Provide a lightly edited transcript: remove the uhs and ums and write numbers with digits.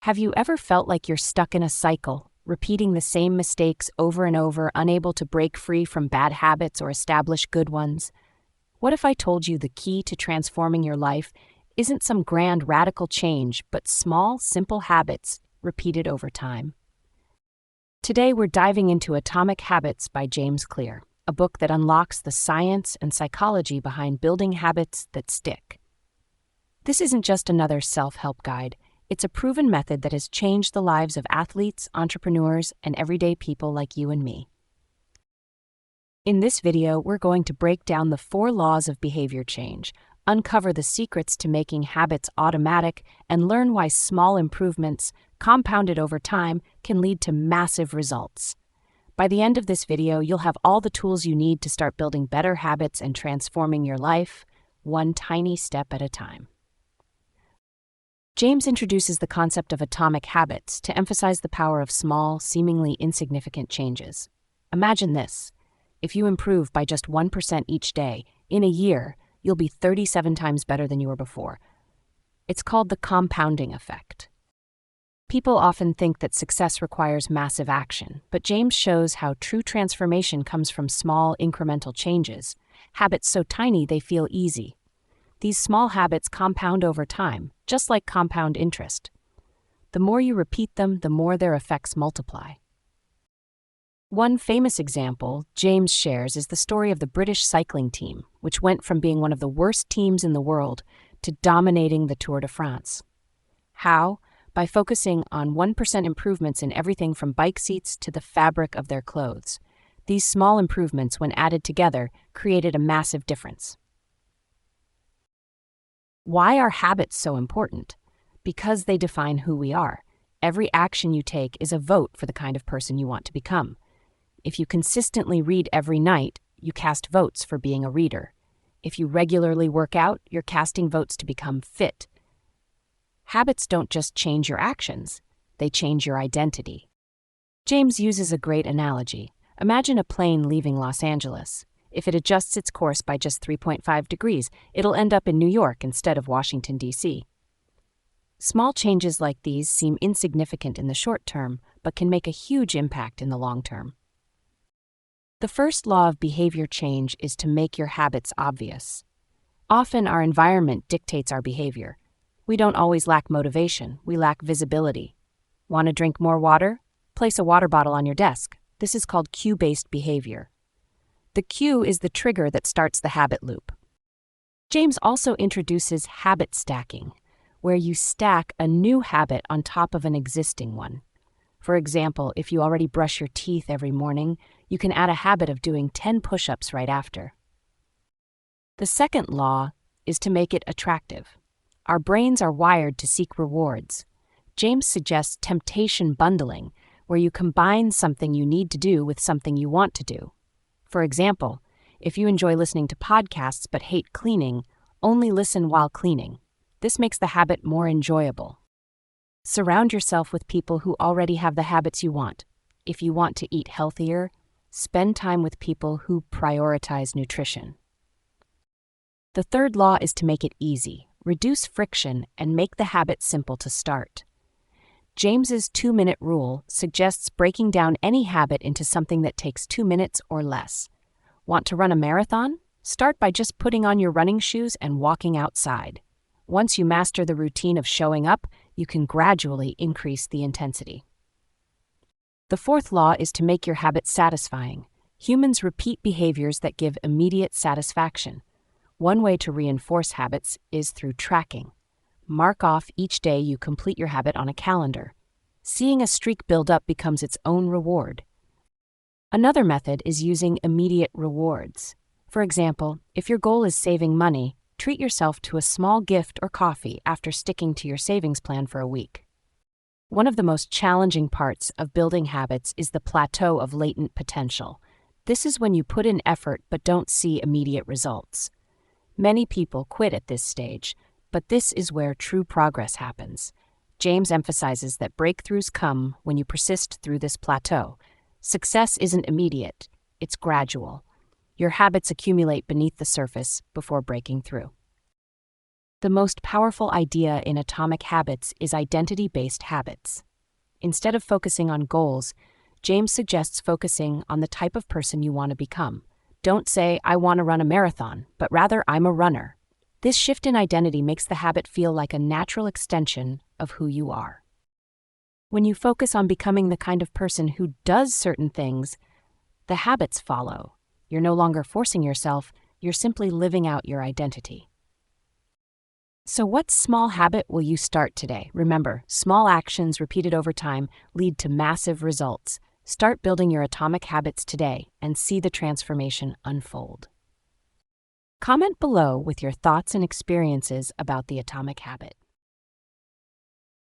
Have you ever felt like you're stuck in a cycle, repeating the same mistakes over and over, unable to break free from bad habits or establish good ones? What if I told you the key to transforming your life isn't some grand radical change, but small, simple habits repeated over time? Today, we're diving into Atomic Habits by James Clear, a book that unlocks the science and psychology behind building habits that stick. This isn't just another self-help guide. It's a proven method that has changed the lives of athletes, entrepreneurs, and everyday people like you and me. In this video, we're going to break down the 4 laws of behavior change, uncover the secrets to making habits automatic, and learn why small improvements, compounded over time, can lead to massive results. By the end of this video, you'll have all the tools you need to start building better habits and transforming your life, one tiny step at a time. James introduces the concept of atomic habits to emphasize the power of small, seemingly insignificant changes. Imagine this. If you improve by just 1% each day, in a year, you'll be 37 times better than you were before. It's called the compounding effect. People often think that success requires massive action, but James shows how true transformation comes from small, incremental changes, habits so tiny they feel easy. These small habits compound over time, just like compound interest. The more you repeat them, the more their effects multiply. One famous example James shares is the story of the British cycling team, which went from being one of the worst teams in the world to dominating the Tour de France. How? By focusing on 1% improvements in everything from bike seats to the fabric of their clothes. These small improvements, when added together, created a massive difference. Why are habits so important? Because they define who we are. Every action you take is a vote for the kind of person you want to become. If you consistently read every night, you cast votes for being a reader. If you regularly work out, you're casting votes to become fit. Habits don't just change your actions, they change your identity. James uses a great analogy. Imagine a plane leaving Los Angeles. If it adjusts its course by just 3.5 degrees, it'll end up in New York instead of Washington, D.C. Small changes like these seem insignificant in the short term, but can make a huge impact in the long term. The first law of behavior change is to make your habits obvious. Often our environment dictates our behavior. We don't always lack motivation, we lack visibility. Want to drink more water? Place a water bottle on your desk. This is called cue-based behavior. The cue is the trigger that starts the habit loop. James also introduces habit stacking, where you stack a new habit on top of an existing one. For example, if you already brush your teeth every morning, you can add a habit of doing 10 push-ups right after. The second law is to make it attractive. Our brains are wired to seek rewards. James suggests temptation bundling, where you combine something you need to do with something you want to do. For example, if you enjoy listening to podcasts but hate cleaning, only listen while cleaning. This makes the habit more enjoyable. Surround yourself with people who already have the habits you want. If you want to eat healthier, spend time with people who prioritize nutrition. The third law is to make it easy, reduce friction, and make the habit simple to start. James's 2-minute rule suggests breaking down any habit into something that takes 2 minutes or less. Want to run a marathon? Start by just putting on your running shoes and walking outside. Once you master the routine of showing up, you can gradually increase the intensity. The fourth law is to make your habit satisfying. Humans repeat behaviors that give immediate satisfaction. One way to reinforce habits is through tracking. Mark off each day you complete your habit on a calendar. Seeing a streak build up becomes its own reward. Another method is using immediate rewards. For example, if your goal is saving money, treat yourself to a small gift or coffee after sticking to your savings plan for a week. One of the most challenging parts of building habits is the plateau of latent potential. This is when you put in effort but don't see immediate results. Many people quit at this stage, but this is where true progress happens. James emphasizes that breakthroughs come when you persist through this plateau. Success isn't immediate, it's gradual. Your habits accumulate beneath the surface before breaking through. The most powerful idea in Atomic Habits is identity-based habits. Instead of focusing on goals, James suggests focusing on the type of person you want to become. Don't say, "I want to run a marathon," but rather, "I'm a runner." This shift in identity makes the habit feel like a natural extension of who you are. When you focus on becoming the kind of person who does certain things, the habits follow. You're no longer forcing yourself, you're simply living out your identity. So what small habit will you start today? Remember, small actions repeated over time lead to massive results. Start building your atomic habits today and see the transformation unfold. Comment below with your thoughts and experiences about the atomic habit.